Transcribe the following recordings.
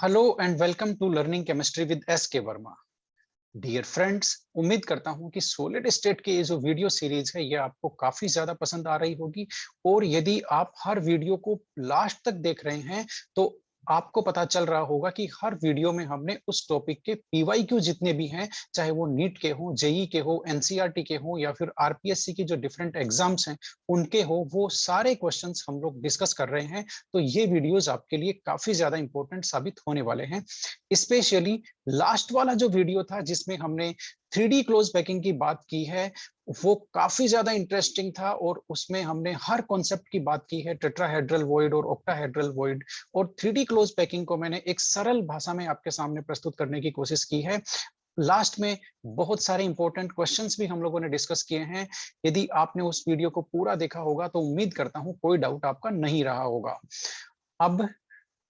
Hello and welcome to learning chemistry with S K Verma. Dear friends, उम्मीद करता हूं कि सॉलिड स्टेट की ये जो वीडियो सीरीज है ये आपको काफी ज्यादा पसंद आ रही होगी। और यदि आप हर वीडियो को लास्ट तक देख रहे हैं तो आपको पता चल रहा होगा कि हर वीडियो में हमने उस टॉपिक के पीवाईक्यू जितने भी हैं, चाहे वो नीट के हो, जेई के हो, एनसीईआरटी के हो या फिर आरपीएससी की जो डिफरेंट एग्जाम्स हैं उनके हो, वो सारे क्वेश्चंस हम लोग डिस्कस कर रहे हैं। तो ये वीडियोस आपके लिए काफी ज्यादा इंपॉर्टेंट साबित होने वाले हैं। स्पेशली लास्ट वाला जो वीडियो था जिसमें हमने 3D क्लोज पैकिंग की बात की है, वो काफी ज्यादा इंटरेस्टिंग था और उसमें हमने हर कॉन्सेप्ट की बात की है, टेट्राहेड्रल वॉइड और ऑक्टाहेड्रल वॉइड। और 3D क्लोज पैकिंग को मैंने एक सरल भाषा में आपके सामने प्रस्तुत करने की कोशिश की है। लास्ट में बहुत सारे इंपॉर्टेंट क्वेश्चंस भी हम लोगों ने डिस्कस किए हैं। यदि आपने उस वीडियो को पूरा देखा होगा तो उम्मीद करता हूं कोई डाउट आपका नहीं रहा होगा। अब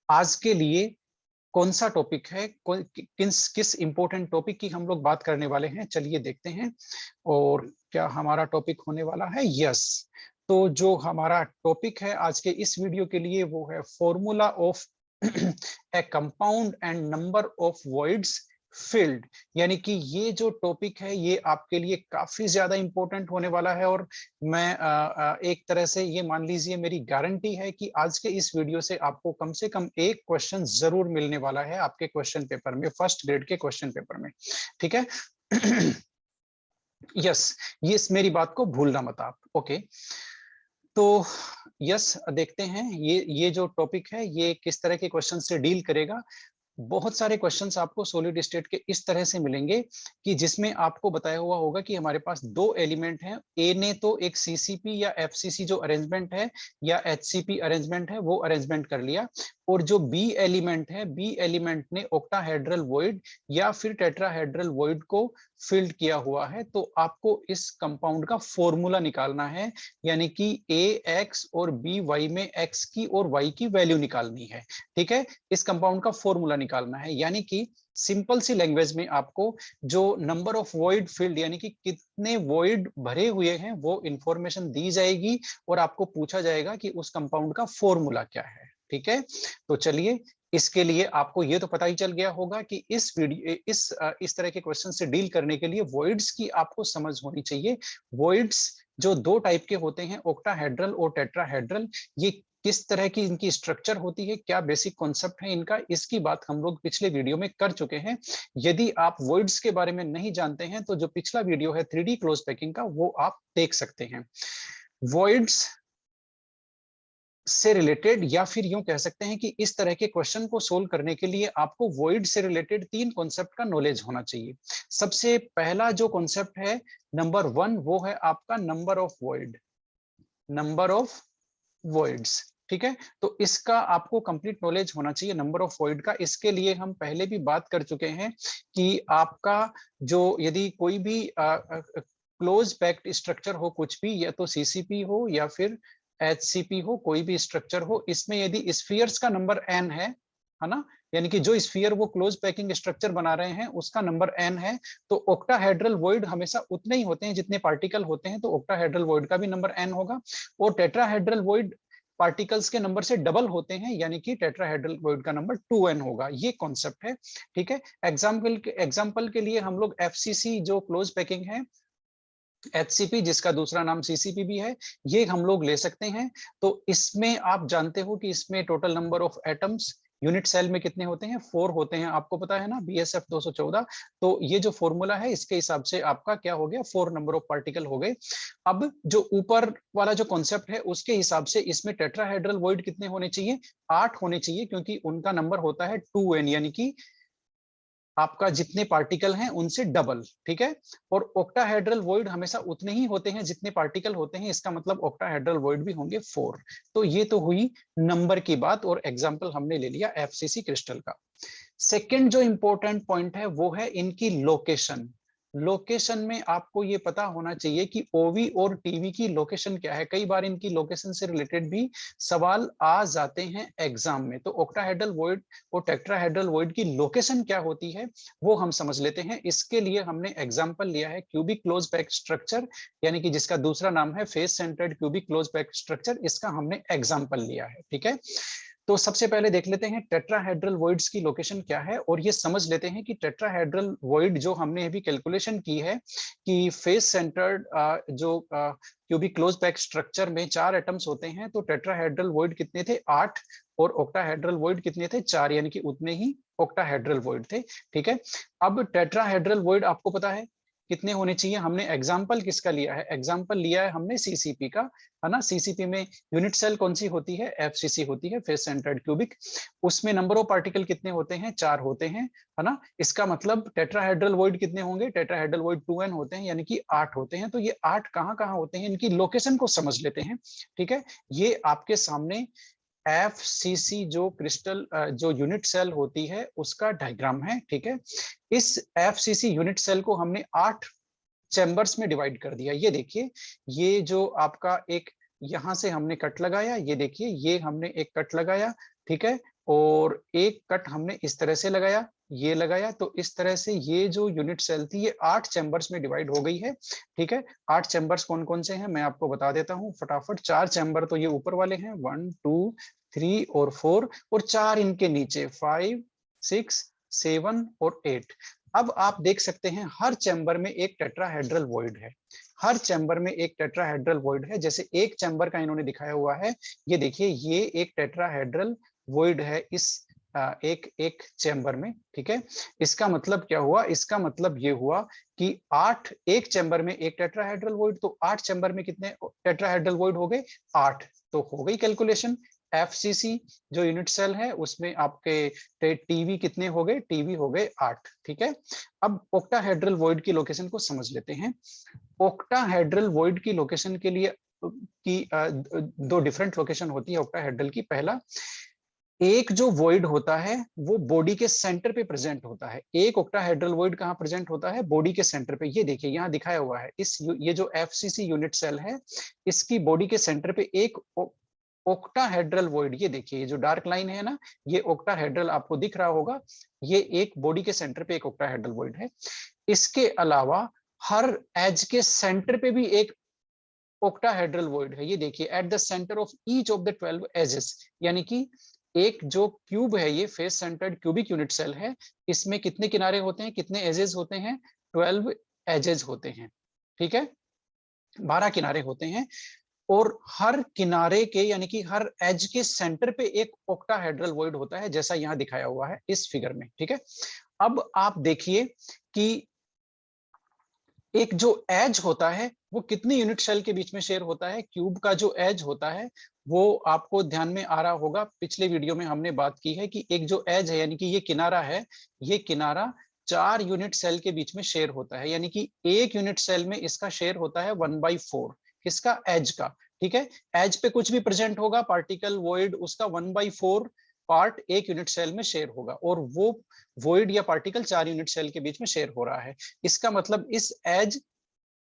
आज के लिए कौन सा टॉपिक है, किस इंपॉर्टेंट टॉपिक की हम लोग बात करने वाले हैं, चलिए देखते हैं। और क्या हमारा टॉपिक होने वाला है? यस। तो जो हमारा टॉपिक है आज के इस वीडियो के लिए वो है formula of A compound and number of voids field. यानी कि ये जो टॉपिक है ये आपके लिए काफी ज्यादा इंपॉर्टेंट होने वाला है। और मैं एक तरह से ये मान लीजिए मेरी गारंटी है कि आज के इस वीडियो से आपको कम से कम एक क्वेश्चन जरूर मिलने वाला है आपके क्वेश्चन पेपर में, फर्स्ट ग्रेड के क्वेश्चन पेपर में। ठीक है? यस, मेरी बात को भूलना मत आप। ओके, तो यस, देखते हैं ये जो टॉपिक है ये किस तरह के क्वेश्चन से डील करेगा। बहुत सारे क्वेश्चंस आपको सॉलिड स्टेट के इस तरह से मिलेंगे कि जिसमें आपको बताया हुआ होगा कि हमारे पास दो एलिमेंट हैं। ए ने तो एक सीसीपी या एफसीसी जो अरेंजमेंट है या एचसीपी अरेंजमेंट है वो अरेंजमेंट कर लिया, और जो बी एलिमेंट है, बी एलिमेंट ने ऑक्टाहेड्रल वॉइड या फिर टेट्राहेड्रल वॉइड को फिल्ड किया हुआ है। तो आपको इस कंपाउंड का फॉर्मूला निकालना है, यानी कि ए एक्स और बी वाई में एक्स की और वाई की वैल्यू निकालनी है। ठीक है? इस कंपाउंड का फॉर्मूला निकालना है, यानी कि सिंपल सी लैंग्वेज में आपको जो नंबर ऑफ वॉइड फील्ड यानी कि कितने वॉइड भरे हुए हैं वो इंफॉर्मेशन दी जाएगी और आपको पूछा जाएगा कि उस कंपाउंड का फॉर्मूला क्या है। ठीक है? तो चलिए, इसके लिए आपको ये तो पता ही चल गया होगा कि इस तरह के क्वेश्चन से डील करने के लिए वॉइड्स की आपको समझ होनी चाहिए। वॉइड्स जो दो टाइप के होते हैं, ऑक्टाहेड्रल और टेट्राहेड्रल, ये किस तरह की इनकी स्ट्रक्चर होती है, क्या बेसिक कॉन्सेप्ट है इनका, इसकी बात हम लोग पिछले वीडियो में कर चुके हैं। यदि आप वॉइड्स के बारे में नहीं जानते हैं तो जो पिछला वीडियो है 3D क्लोज पैकिंग का वो आप देख सकते हैं। वॉइड्स से रिलेटेड या फिर यूं कह सकते हैं कि इस तरह के क्वेश्चन को सोल्व करने के लिए आपको वॉइड से रिलेटेड तीन कॉन्सेप्ट का नॉलेज होना चाहिए। सबसे पहला जो कॉन्सेप्ट है, नंबर 1, वो है आपका number of void, number of voids. ठीक है? तो इसका आपको कंप्लीट नॉलेज होना चाहिए नंबर ऑफ वॉइड का। इसके लिए हम पहले भी बात कर चुके हैं कि आपका जो यदि कोई भी क्लोज पैक्ड स्ट्रक्चर हो, कुछ भी, या तो सीसीपी हो या फिर एचसीपी हो, कोई भी स्ट्रक्चर हो, इसमें यदि स्फीयर्स का नंबर n है ना, यानी कि जो स्फीयर वो क्लोज पैकिंग स्ट्रक्चर बना रहे हैं उसका नंबर n है, तो ऑक्टाहेड्रल वॉइड हमेशा उतने ही होते हैं जितने पार्टिकल होते हैं, तो ऑक्टाहेड्रल वॉइड का भी नंबर n होगा। और टेट्राहेड्रल वॉइड पार्टिकल्स के नंबर से डबल होते हैं, यानी कि टेट्राहेड्रल वॉइड का नंबर 2n होगा। ये कॉन्सेप्ट है। ठीक है? एग्जाम्पल के लिए हम लोग एफसीसी जो क्लोज पैकिंग है, एचसीपी जिसका दूसरा नाम सीसीपी भी है, ये हम लोग ले सकते हैं। तो इसमें आप जानते हो कि इसमें total number of atoms unit cell में कितने होते हैं? 4 होते हैं, आपको पता है ना, बीएसएफ 214। तो ये जो फॉर्मूला है इसके हिसाब से आपका क्या हो गया? 4 नंबर ऑफ पार्टिकल हो गए। अब जो ऊपर वाला जो कॉन्सेप्ट है उसके हिसाब से इसमें टेट्राहेड्रल वॉइड कितने होने चाहिए? 8 होने चाहिए, क्योंकि उनका नंबर होता है 2n, यानी कि आपका जितने पार्टिकल हैं उनसे डबल। ठीक है? और ऑक्टाहेड्रल वॉइड हमेशा उतने ही होते हैं जितने पार्टिकल होते हैं, इसका मतलब ऑक्टाहेड्रल वॉइड भी होंगे 4। तो ये तो हुई नंबर की बात, और एग्जांपल हमने ले लिया एफसीसी क्रिस्टल का। सेकंड जो इंपॉर्टेंट पॉइंट है वो है इनकी लोकेशन। लोकेशन में आपको ये पता होना चाहिए कि ओवी और टीवी की लोकेशन क्या है। कई बार इनकी लोकेशन से रिलेटेड भी सवाल आ जाते हैं एग्जाम में। तो ऑक्टाहेड्रल वॉइड और टेट्राहेड्रल वॉइड की लोकेशन क्या होती है वो हम समझ लेते हैं। इसके लिए हमने एग्जाम्पल लिया है क्यूबिक क्लोज पैक स्ट्रक्चर, यानी कि जिसका दूसरा नाम है face centred cubic close pack structure, इसका हमने एग्जाम्पल लिया है। ठीक है? तो सबसे पहले देख लेते हैं टेट्राहेड्रल वॉइड्स की लोकेशन क्या है, और ये समझ लेते हैं कि टेट्राहेड्रल वॉइड जो हमने अभी कैलकुलेशन की है कि फेस सेंटर्ड जो क्यूबिक क्लोज पैक स्ट्रक्चर में 4 एटम्स होते हैं, तो टेट्राहेड्रल वॉइड कितने थे 8, और ऑक्टाहेड्रल वॉइड कितने थे 4, यानी कि उतने ही ऑक्टाहेड्रल वॉइड थे। ठीक है, अब टेट्राहेड्रल वॉइड आपको पता है कितने होने चाहिए। हमने एग्जाम्पल किसका लिया है, एग्जाम्पल लिया है हमने सीसीपी का, है ना। सीसीपी में यूनिट सेल कौन सी होती है, एफसीसी होती है, फेस सेंटर्ड क्यूबिक। उसमें नंबर ऑफ पार्टिकल कितने होते हैं, 4 होते हैं, है ना। इसका मतलब टेट्राहेड्रल वॉइड कितने होंगे, टेट्राहेड्रल वॉइड 2n होते हैं, यानी कि 8 होते हैं। तो ये 8 कहाँ कहाँ होते हैं, इनकी लोकेशन को समझ लेते हैं। ठीक है, ये आपके सामने एफसीसी जो क्रिस्टल जो यूनिट सेल होती है उसका डायग्राम है। ठीक है, इस एफसीसी यूनिट सेल को हमने 8 चैम्बर्स में डिवाइड कर दिया। ये देखिए, ये जो आपका एक यहां से हमने कट लगाया, ये देखिए ये हमने एक कट लगाया, ठीक है, और एक कट हमने इस तरह से लगाया, ये लगाया। तो इस तरह से ये जो यूनिट सेल थी ये 8 चैम्बर्स में डिवाइड हो गई है। ठीक है, 8 चैम्बर्स कौन कौन से हैं मैं आपको बता देता हूँ फटाफट। 4 चैम्बर तो ये ऊपर वाले हैं, 1 2 3 और 4, और 4 इनके नीचे 5 6 7 और 8। अब आप देख सकते हैं हर चैम्बर में एक टेट्राहेड्रल वॉइड है, हर चैम्बर में एक टेट्राहेड्रल वॉइड है। जैसे एक चैम्बर का इन्होंने दिखाया हुआ है, ये देखिए ये एक टेट्राहेड्रल वॉइड है इस एक चैम्बर में। ठीक है, इसका मतलब क्या हुआ, इसका मतलब ये हुआ कि 8 एक चैम्बर में एक टेट्राहेड्रल वॉइड, तो 8 चैम्बर में कितने टेट्राहेड्रल वॉइड हो गए, 8। तो हो गई कैलकुलेशन। एफसीसी जो यूनिट सेल है उसमें आपके टीवी कितने हो गए, टीवी हो गए 8। ठीक है, अब ऑक्टाहेड्रल वॉइड की लोकेशन को समझ लेते हैं। ऑक्टाहेड्रल वॉइड की लोकेशन के लिए दो डिफरेंट लोकेशन होती है ऑक्टाहेड्रल की। पहला, एक जो वॉइड होता है वो बॉडी के सेंटर पे प्रेजेंट होता है। एक ऑक्टाहेड्रल वॉइड कहाँ प्रेजेंट होता है, बॉडी के सेंटर पे। ये देखिए यहाँ दिखाया हुआ है, ये जो एफसीसी यूनिट सेल है इसकी बॉडी के सेंटर पे एक ऑक्टाहेड्रल वॉइड, ये देखिए ये जो डार्क लाइन है ना, ये ऑक्टाहेड्रल आपको दिख रहा होगा, ये एक बॉडी के सेंटर पे एक ऑक्टाहेड्रल वॉइड है। इसके अलावा हर एज के सेंटर पे भी एक ऑक्टाहेड्रल वॉइड है। ये देखिए at the centre of each of the 12 edges, यानी कि एक जो क्यूब है ये face centred cubic unit cell है, इसमें कितने किनारे होते हैं, कितने एजेस होते हैं, 12 एजेस होते हैं। ठीक है, 12 किनारे होते हैं, और हर किनारे के यानी कि हर एज के सेंटर पे एक ऑक्टाहेड्रल वॉइड होता है, जैसा यहां दिखाया हुआ है इस फिगर में। ठीक है, अब आप देखिए कि एक जो एज होता है वो कितनी यूनिट सेल के बीच में शेयर होता है। क्यूब का जो एज होता है वो आपको ध्यान में आ रहा होगा, पिछले वीडियो में हमने बात की है कि एक जो एज है यानी कि ये किनारा है, ये किनारा 4 यूनिट सेल के बीच में शेयर होता है, यानी कि एक यूनिट सेल में इसका शेयर होता है 1/4 किसका, एज का। ठीक है, एज पे कुछ भी प्रेजेंट होगा पार्टिकल वॉइड, उसका 1/4 पार्ट एक यूनिट सेल में शेयर होगा, और वो वॉइड या पार्टिकल 4 यूनिट सेल के बीच में शेयर हो रहा है। इसका मतलब इस एज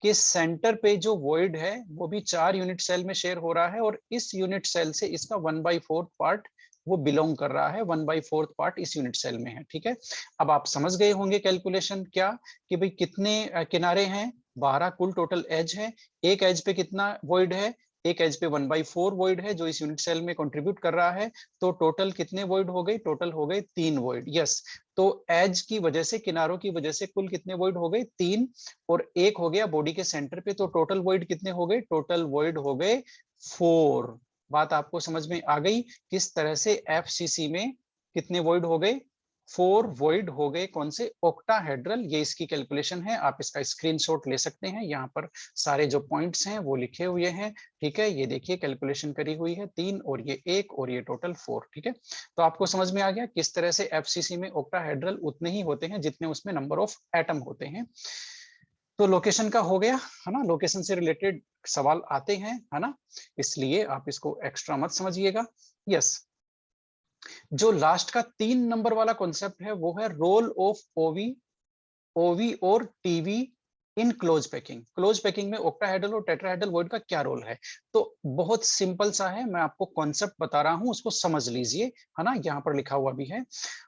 के सेंटर पे जो वॉइड है वो भी 4 यूनिट सेल में शेयर हो रहा है, और इस यूनिट सेल से इसका 1/4 पार्ट वो बिलोंग कर रहा है, 1/4 पार्ट इस यूनिट सेल में है। ठीक है, अब आप समझ गए होंगे कैलकुलेशन क्या, कि भाई कितने किनारे हैं, 12 कुल टोटल एज है, एक एज पे कितना वॉइड है, एक एज पे 1/4 वॉइड है जो इस यूनिट सेल में कंट्रीब्यूट कर रहा है। तो टोटल कितने वॉइड हो गए, टोटल हो गए 3 वॉइड। यस, तो एज की वजह से, किनारों की वजह से कुल कितने वॉइड हो गए, 3, और एक हो गया बॉडी के सेंटर पे, तो टोटल वॉइड कितने हो गए, टोटल वॉइड हो गए 4। बात आपको समझ में आ गई किस तरह से एफसीसी में कितने वॉइड हो गए, 4 वॉइड हो गए, कौन से, ऑक्टाहेड्रल। ये इसकी कैलकुलेशन है, आप इसका स्क्रीनशॉट ले सकते हैं, यहाँ पर सारे जो पॉइंट्स हैं वो लिखे हुए हैं। ठीक है, ये देखिए कैलकुलेशन करी हुई है, 3 और ये 1 और ये टोटल 4। ठीक है, तो आपको समझ में आ गया किस तरह से एफसीसी में ऑक्टाहेड्रल उतने ही होते हैं जितने उसमें नंबर ऑफ एटम होते हैं। तो लोकेशन का हो गया, है ना, लोकेशन से रिलेटेड सवाल आते हैं, है ना, इसलिए आप इसको एक्स्ट्रा मत समझिएगा। यस, जो लास्ट का 3 नंबर वाला कॉन्सेप्ट है वो है रोल ऑफ ओवी, ओवी और TV in close packing. Close packing में ऑक्टाहेड्रल और टेट्राहेड्रल वॉइड का क्या रोल है। तो बहुत सिंपल सा है, मैं आपको कॉन्सेप्ट बता रहा हूं, उसको समझ लीजिए, है ना, यहाँ पर लिखा हुआ भी है।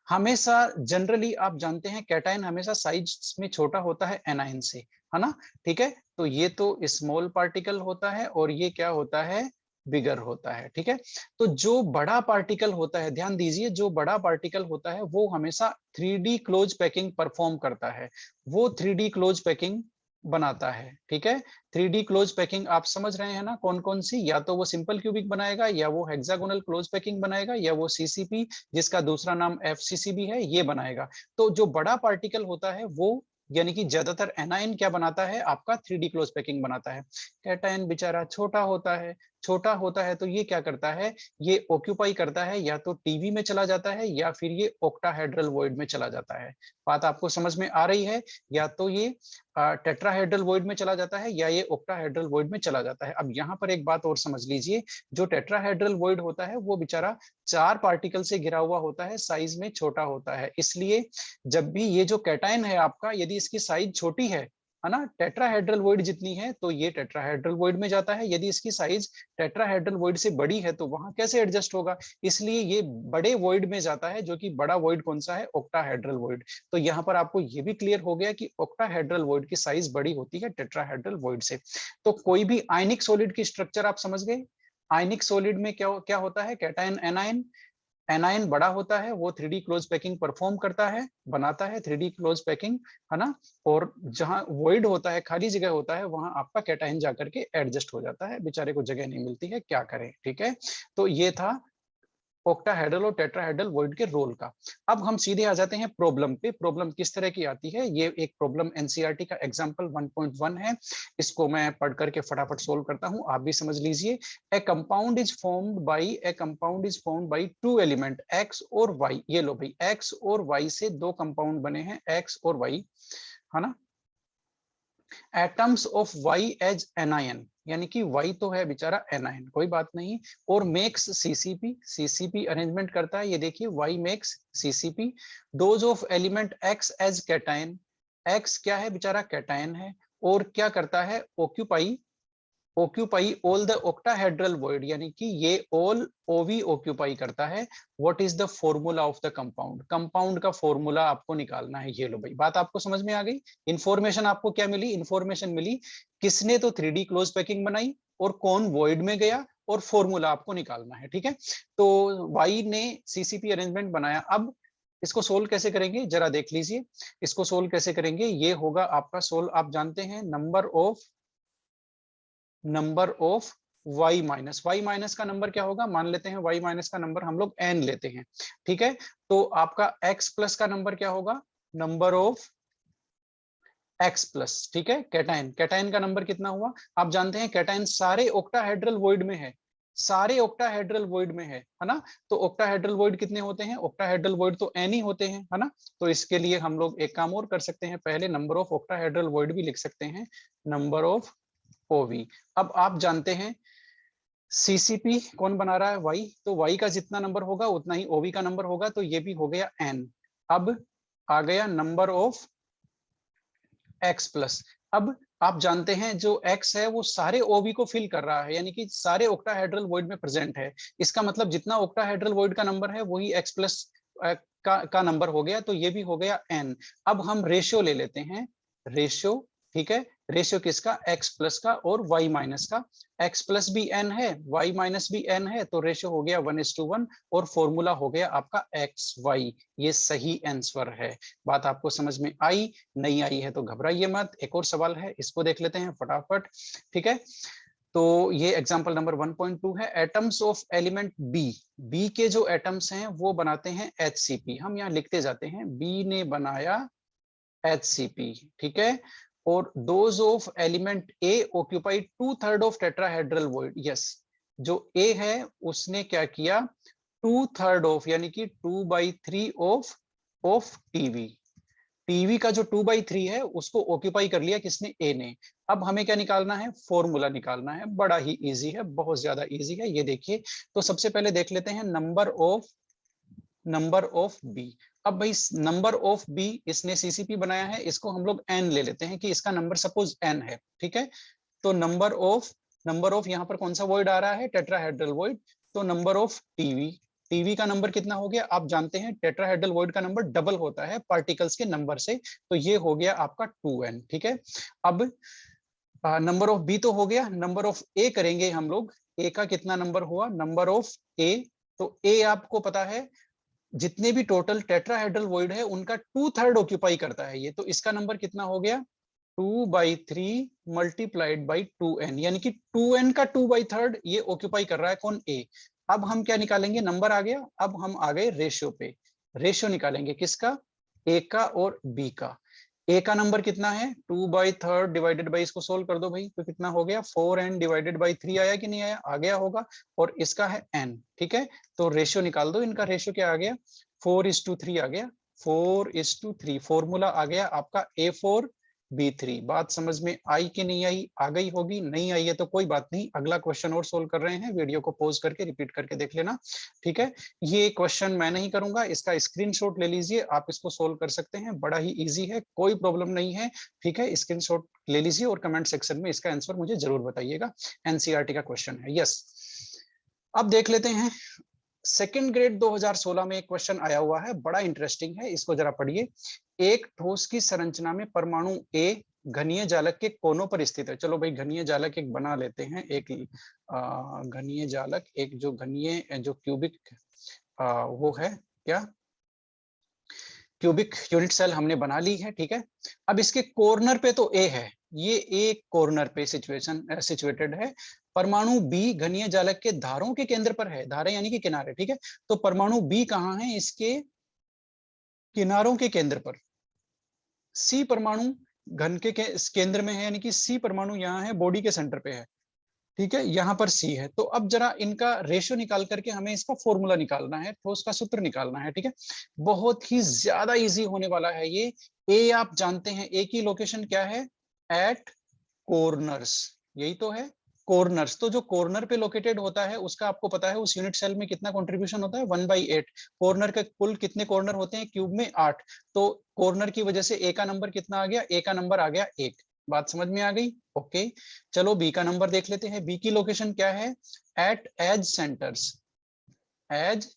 हमेशा जनरली आप जानते हैं कैटायन हमेशा साइज में छोटा होता है एनायन से, है ना। ठीक है, तो ये तो स्मॉल पार्टिकल होता है और ये क्या होता है, बिगर होता है। ठीक है, तो जो बड़ा पार्टिकल होता है, ध्यान दीजिए, जो बड़ा पार्टिकल होता है वो हमेशा 3D क्लोज पैकिंग परफॉर्म करता है, वो 3D क्लोज पैकिंग बनाता है। ठीक है, 3D क्लोज पैकिंग आप समझ रहे हैं ना, कौन कौन सी, या तो वो सिंपल क्यूबिक बनाएगा, या वो हेक्सागोनल क्लोज पैकिंग बनाएगा, या वो सीसीपी जिसका दूसरा नाम एफसीसीबी है ये बनाएगा। तो जो बड़ा पार्टिकल होता है वो, यानी कि ज्यादातर एनायन क्या बनाता है, आपका 3D क्लोज पैकिंग बनाता है। कैटायन बेचारा छोटा होता है, छोटा होता है तो ये क्या करता है, ये ऑक्यूपाई करता है, या तो टीवी में चला जाता है या फिर ये ऑक्टाहेड्रल वॉइड में चला जाता है। बात आपको समझ में आ रही है, या तो ये टेट्राहेड्रल वॉइड में चला जाता है या ये ऑक्टाहेड्रल वॉइड में चला जाता है। अब यहाँ पर एक बात और समझ लीजिए, जो टेट्राहेड्रल वॉइड होता है वो बेचारा 4 पार्टिकल से घिरा हुआ होता है, साइज में छोटा होता है। इसलिए जब भी ये जो कैटायन है आपका, यदि इसकी साइज छोटी है ना, टेट्राहेड्रल वॉइड जितनी है, तो ये टेट्राहेड्रल वॉइड में जाता है। यदि इसकी साइज टेट्राहेड्रल वॉइड से बड़ी है तो वहां कैसे एडजस्ट होगा, इसलिए ये बड़े वॉइड में जाता है, जो कि बड़ा वॉइड कौन सा है, ऑक्टाहेड्रल वॉइड। तो यहाँ पर आपको ये भी क्लियर हो गया कि ऑक्टाहेड्रल वॉइड की साइज बड़ी होती है टेट्राहेड्रल वॉइड से। तो कोई भी आयनिक सॉलिड की स्ट्रक्चर आप समझ गए। आयनिक सॉलिड में क्या क्या होता है, कैटायन एनायन, एनायन बड़ा होता है, वो 3D क्लोज पैकिंग परफॉर्म करता है, बनाता है 3D क्लोज पैकिंग, है ना। और जहां वॉइड होता है, खाली जगह होता है, वहां आपका कैटायन जाकर के एडजस्ट हो जाता है, बेचारे को जगह नहीं मिलती है, क्या करें। ठीक है, तो ये था ऑक्टाहेड्रल और टेट्राहेड्रल वॉइड के रोल का। अब हम सीधे आ जाते हैं प्रॉब्लम पे। प्रॉब्लम किस तरह की आती है, ये एक प्रॉब्लम एनसीईआरटी का एग्जांपल 1.1 है, इसको मैं पढ़ करके फटाफट सोल्व करता हूं, आप भी समझ लीजिए। ए compound is formed by two element x और वाई। ये लो भाई, एक्स और वाई से दो कंपाउंड बने हैं, एक्स और वाई, है ना। Atoms of Y as anion, यानी कि वाई तो है बेचारा एनायन, कोई बात नहीं, और मेक्स सीसीपी, सीसीपी अरेंजमेंट करता है, ये देखिए Y makes CCP. Those of element X as cation, X क्या है बेचारा, कैटायन है, और क्या करता है, occupy all the octahedral void, यानी कि ये ऑल ओवी ऑक्यूपाई करता है। What is the formula of the compound, compound का फॉर्मूला आपको निकालना है। ये लो भाई, बात आपको समझ में आ गई। इंफॉर्मेशन आपको क्या मिली, इंफॉर्मेशन मिली किसने तो 3D क्लोज पैकिंग बनाई और कौन वॉइड में गया, और फॉर्मूला आपको निकालना है। ठीक है, तो वाई ने सीसीपी अरेंजमेंट बनाया। अब इसको सोल्व कैसे करेंगे जरा देख लीजिए। इसको सोल्व कैसे करेंगे, ये होगा आपका सोल्व, आप जानते हैं नंबर ऑफ y माइनस का नंबर क्या होगा, मान लेते हैं y माइनस का नंबर हम लोग n लेते हैं। ठीक है, तो आपका x प्लस का नंबर क्या होगा, नंबर ऑफ x प्लस। ठीक है, कैटायन, कैटायन का नंबर कितना हुआ, आप जानते हैं कैटायन सारे ऑक्टाहेड्रल वॉइड में है, सारे ऑक्टाहेड्रल वॉइड में है ना। तो ऑक्टाहेड्रल वॉइड कितने होते हैं, ऑक्टाहेड्रल वॉइड तो n ही होते हैं, है ना। तो इसके लिए हम लोग एक काम और कर सकते हैं, पहले नंबर ऑफ ऑक्टाहेड्रल वॉइड भी लिख सकते हैं, नंबर ऑफ ओवी। अब आप जानते हैं सीसीपी कौन बना रहा है, वाई, तो वाई का जितना नंबर होगा उतना ही ओवी का नंबर होगा, तो ये भी हो गया n। अब आ गया नंबर ऑफ x प्लस। अब आप जानते हैं जो x है वो सारे ओवी को फिल कर रहा है, यानी कि सारे ऑक्टाहेड्रल वॉइड में प्रेजेंट है। इसका मतलब जितना ऑक्टाहेड्रल वॉइड का नंबर है वही x प्लस का नंबर हो गया, तो ये भी हो गया n। अब हम रेशियो ले लेते हैं, रेशियो, ठीक है, रेशियो किसका, x प्लस का और y माइनस का। x प्लस भी n है, y माइनस भी n है, तो रेशियो हो गया 1:1 और फॉर्मूला हो गया आपका xy। ये सही आंसर है। बात आपको समझ में आई, नहीं आई है तो घबराइए मत। एक और सवाल है, इसको देख लेते हैं फटाफट। ठीक है, तो ये एग्जांपल नंबर 1.2 है। Atoms of element B, B के जो एटम्स हैं वो बनाते हैं HCP। हम यहाँ लिखते जाते हैं, बी ने बनाया HCP। ठीक है, और those of element A occupy 2/3 of tetrahedral void. Yes, जो ए है उसने क्या किया, 2/3 ऑफ, यानी कि 2/3 ऑफ टीवी। टीवी का जो 2/3 है उसको ऑक्यूपाई कर लिया किसने, ए ने। अब हमें क्या निकालना है, फॉर्मूला निकालना है, बड़ा ही इजी है, बहुत ज्यादा इजी है। ये देखिए, तो सबसे पहले देख लेते हैं नंबर ऑफ बी। अब भाई नंबर ऑफ बी, इसने सीसीपी बनाया है, इसको हम लोग n ले लेते हैं कि इसका नंबर सपोज n है। ठीक है, तो नंबर ऑफ यहाँ पर कौन सा वॉइड आ रहा है, टेट्राहेड्रल वॉइड, तो नंबर ऑफ टीवी, टीवी का नंबर कितना हो गया, आप जानते हैं टेट्राहेड्रल वॉइड का नंबर डबल होता है पार्टिकल्स के नंबर से, तो ये हो गया आपका 2n। ठीक है, अब नंबर ऑफ बी तो हो गया, नंबर ऑफ ए करेंगे हम लोग। ए का कितना नंबर हुआ, नंबर ऑफ ए। तो ए आपको पता है जितने भी टोटल टेट्राहेड्रल वॉइड है उनका 2/3 ऑक्यूपाई करता है ये, तो इसका नंबर कितना हो गया 2/3 मल्टीप्लाइड बाई 2n, यानी कि 2n का 2/3 ये ऑक्यूपाई कर रहा है कौन, ए। अब हम क्या निकालेंगे, नंबर आ गया, अब हम आ गए रेशियो पे। रेशियो निकालेंगे किसका, ए का और बी का। ए का नंबर कितना है 2/3 डिवाइडेड बाई, इसको सोल्व कर दो भाई, तो कितना हो गया 4n डिवाइडेड बाई 3 आया कि नहीं आया, आ गया होगा। और इसका है n, ठीक है। तो रेशियो निकाल दो, इनका रेशियो क्या आ गया 4:3 आ गया, 4:3। फॉर्मूला आ गया आपका A4B3। बात समझ में आई कि नहीं आई, आ गई होगी, नहीं आई है तो कोई बात नहीं, अगला क्वेश्चन और सोल्व कर रहे हैं, वीडियो को पॉज करके रिपीट करके देख लेना, ठीक है। ये क्वेश्चन मैं नहीं करूंगा, इसका स्क्रीनशॉट ले लीजिए, आप इसको सोल्व कर सकते हैं, बड़ा ही इजी है, कोई प्रॉब्लम नहीं है, ठीक है। स्क्रीनशॉट ले लीजिए और कमेंट सेक्शन में इसका आंसर मुझे जरूर बताइएगा। एनसीईआरटी का क्वेश्चन है, यस। अब देख लेते हैं सेकेंड ग्रेड 2016 में एक क्वेश्चन आया हुआ है, बड़ा इंटरेस्टिंग है, इसको जरा पढ़िए। एक ठोस की संरचना में परमाणु ए घनीय जालक के कोनों पर स्थित है। चलो भाई घनीय जालक एक बना लेते हैं, एक घनीय जालक, एक जो घनीय जो क्यूबिक वो है क्या, क्यूबिक यूनिट सेल हमने बना ली है, ठीक है। अब इसके कॉर्नर पे तो ए है, ये एक कॉर्नर पे सिचुएटेड है। परमाणु बी घनीय जालक के धारों के केंद्र पर है, धारे यानी कि किनारे, ठीक है। तो परमाणु बी कहाँ है, इसके किनारों के केंद्र पर। सी परमाणु घन के केंद्र में है, यानी कि सी परमाणु यहाँ है, बॉडी के सेंटर पे है, ठीक है, यहाँ पर सी है। तो अब जरा इनका रेशियो निकाल करके हमें इसका फॉर्मूला निकालना है, ठोस का सूत्र निकालना है, ठीक है। बहुत ही ज्यादा इजी होने वाला है ये। ए आप जानते हैं, ए की लोकेशन क्या है, एट कॉर्नर्स, यही तो है कॉर्नर्स। तो जो कॉर्नर पे लोकेटेड होता है उसका आपको पता है उस यूनिट सेल में कितना कंट्रीब्यूशन होता है 1/8। कॉर्नर के कुल कितने कॉर्नर होते हैं क्यूब में 8, तो कॉर्नर की वजह से ए का नंबर कितना आ गया, ए का नंबर आ गया 1। बात समझ में आ गई, ओके। चलो बी का नंबर देख लेते हैं, बी की लोकेशन क्या है, at edge centres, edge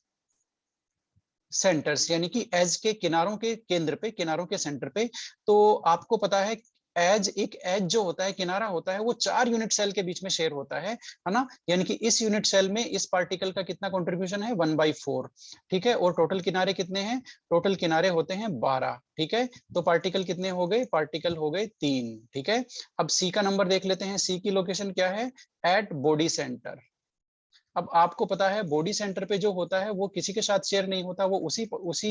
centres यानी कि एज के किनारों के केंद्र पे, किनारों के सेंटर पे। तो आपको पता है एज, एक एज जो होता है, किनारा होता है, वो 4 यूनिट सेल के बीच में शेयर होता है ना। यानी कि इस यूनिट सेल में इस पार्टिकल का कितना कंट्रीब्यूशन है 1/4, ठीक है। और टोटल किनारे कितने हैं, टोटल किनारे होते हैं 12, ठीक है। तो पार्टिकल कितने हो गए, पार्टिकल हो गए 3, ठीक है। अब सी का नंबर देख लेते हैं, सी की लोकेशन क्या है, एट बॉडी सेंटर। अब आपको पता है बॉडी सेंटर पे जो होता है वो किसी के साथ शेयर नहीं होता, वो उसी उसी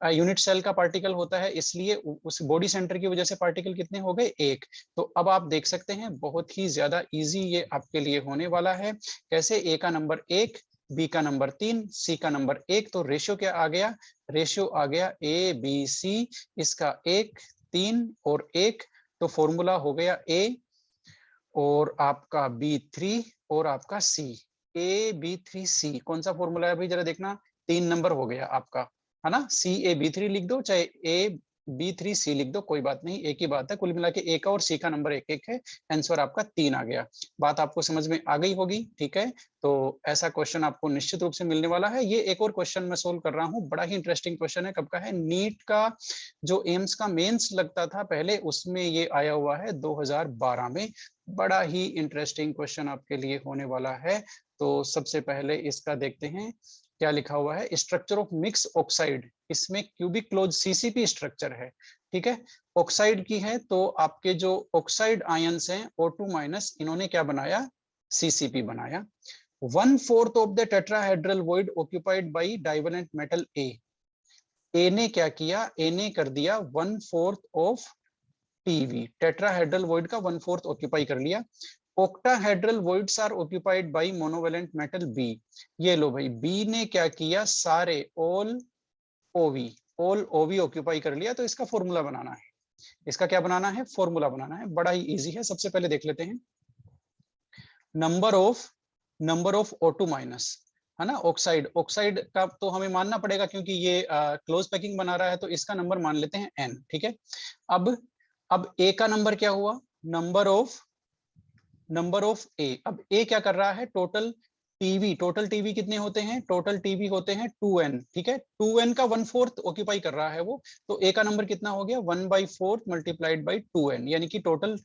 यूनिट सेल का पार्टिकल होता है, इसलिए उस बॉडी सेंटर की वजह से पार्टिकल कितने हो गए 1। तो अब आप देख सकते हैं बहुत ही ज्यादा इजी ये आपके लिए होने वाला है। कैसे, ए का नंबर 1, बी का नंबर 3, सी का नंबर 1। तो रेशियो क्या आ गया, रेशियो आ गया ABC, इसका 1, 3 और 1। तो फॉर्मूला हो गया A और आपका B3 और आपका C। AB3C कौन सा फॉर्मूला है भाई, जरा देखना, 3 नंबर हो गया आपका, है ना। CAB3 लिख दो चाहे AB3C लिख दो, कोई बात नहीं, एक ही बात है। कुल मिला के ए का और सी का नंबर 1-1 है, आंसर आपका 3 आ गया। बात आपको समझ में आ गई होगी, ठीक है। तो ऐसा क्वेश्चन आपको निश्चित रूप से मिलने वाला है। ये एक और क्वेश्चन मैं सोल्व कर रहा हूँ, बड़ा ही इंटरेस्टिंग क्वेश्चन है, कब का है, नीट का जो एम्स का मेंस लगता था पहले, उसमें ये आया हुआ है 2012 में। बड़ा ही इंटरेस्टिंग क्वेश्चन आपके लिए होने वाला है। तो सबसे पहले इसका देखते हैं क्या लिखा हुआ है, स्ट्रक्चर ऑफ मिक्स ऑक्साइड। इसमें क्यूबिक क्लोज सीसीपी स्ट्रक्चर है, ठीक है, ऑक्साइड की है। तो आपके जो ऑक्साइड आयंस हैं O2-, इन्होंने क्या बनाया, सीसीपी बनाया। 1/4 of the tetrahedral void occupied by divalent metal A ने क्या किया, ए ने कर दिया 1/4 ऑफ टीवी, टेट्राहेड्रल वॉइड का 1/4 ऑक्यूपाई कर लिया। octahedral voids are occupied by monovalent metal B। ये लो भाई, B ने क्या किया, सारे all OV ऑक्यूपाई कर लिया। तो इसका फॉर्मूला बनाना है, इसका क्या बनाना है, फॉर्मूला बनाना है, बड़ा ही इजी है। सबसे पहले देख लेते हैं नंबर ऑफ O2-, है ना। ऑक्साइड, ऑक्साइड का तो हमें मानना पड़ेगा क्योंकि ये क्लोज पैकिंग बना रहा है, तो इसका नंबर मान लेते हैं N, ठीक है। अब A का नंबर क्या हुआ, नंबर ऑफ ए। अब ए क्या कर रहा है, टोटल टीवी कितने होते हैं, टोटल टीवी होते हैं 2n, ठीक है। 2n का 1/4 ऑक्यूपाई कर रहा है वो। तो ए का नंबर कितना हो गया 1/4 मल्टीप्लाइड बाई 2n, यानी कि टोटल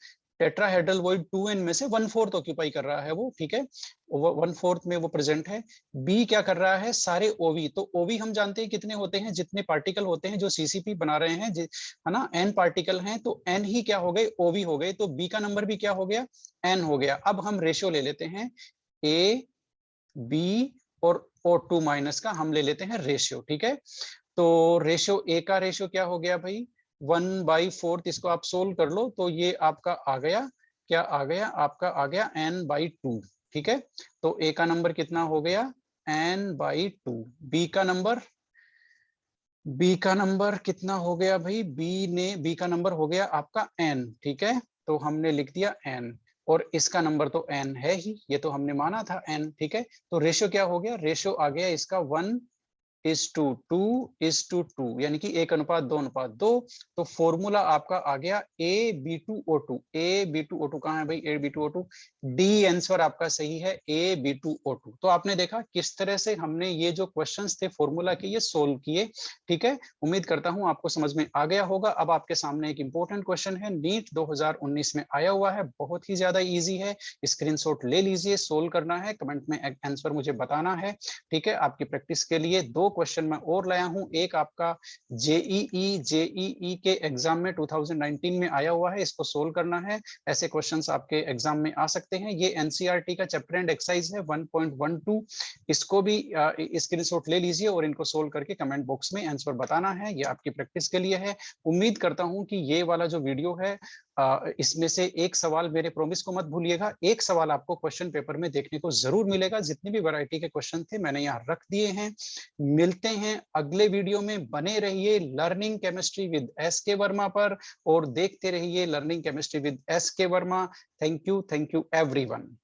टेट्राहेड्रल वॉइड 2n में से 1/4 ऑक्यूपाई कर रहा है वो, ठीक है, 1/4 में वो प्रेजेंट है। बी क्या कर रहा है, सारे ओवी, तो ओवी हम जानते हैं कितने होते हैं, जितने पार्टिकल होते हैं जो सीसीपी बना रहे हैं, है ना, n पार्टिकल हैं, तो n ही क्या हो गए, ओवी हो गए, तो बी का नंबर भी क्या हो गया, n हो गया। अब हम रेशियो ले लेते हैं, ए बी और O2 माइनस का हम ले लेते हैं रेशियो, ठीक है। तो रेशियो ए का रेशियो क्या हो गया भाई, 1/4, इसको आप सोल्व कर लो तो ये आपका आ गया, क्या आ गया, आपका आ गया n/2, ठीक है। तो ए का नंबर कितना हो गया, n/2। बी का नंबर कितना हो गया भाई, बी का नंबर हो गया आपका n, ठीक है, तो हमने लिख दिया n, और इसका नंबर तो n है ही, ये तो हमने माना था n, ठीक है। तो रेशियो क्या हो गया, रेशियो आ गया इसका 1:2 यानी कि 1:2:2। तो फॉर्मूला आपका आ गया A B2O2। A B2O2 कहाँ है भाई, A B2O2, डी आंसर आपका सही है, A B2O2। तो आपने देखा किस तरह से हमने ये जो क्वेश्चंस थे फॉर्मूला के, ये सोल्व किए, ठीक है। उम्मीद करता हूं आपको समझ में आ गया होगा। अब आपके सामने एक इंपॉर्टेंट क्वेश्चन है, नीट 2019 में आया हुआ है, बहुत ही ज्यादा इजी है, स्क्रीनशॉट ले लीजिए, सोल्व करना है, कमेंट में आंसर मुझे बताना है, ठीक है। आपकी प्रैक्टिस के लिए 2 क्वेश्चन मैं और लाया हूं, एक आपका जेईई के एग्जाम में 2019 में आया हुआ है, इसको सोल्व करना है। ऐसे क्वेश्चंस आपके एग्जाम में आ सकते हैं। ये एनसीईआरटी का चैप्टर एंड एक्सरसाइज है 1.12, इसको भी स्क्रीनशॉट ले लीजिए और इनको सोल्व करके कमेंट बॉक्स में आंसर बताना है, ये आपकी प्रैक्टिस के लिए है। उम्मीद करता हूं कि ये वाला जो वीडियो है, इसमें से एक सवाल, मेरे प्रॉमिस को मत भूलिएगा, एक सवाल आपको क्वेश्चन पेपर में देखने को जरूर मिलेगा। जितनी भी वैरायटी के क्वेश्चन थे मैंने यहाँ रख दिए हैं। मिलते हैं अगले वीडियो में, बने रहिए learning chemistry with SK Verma पर और देखते रहिए learning chemistry with SK Verma. Thank you everyone.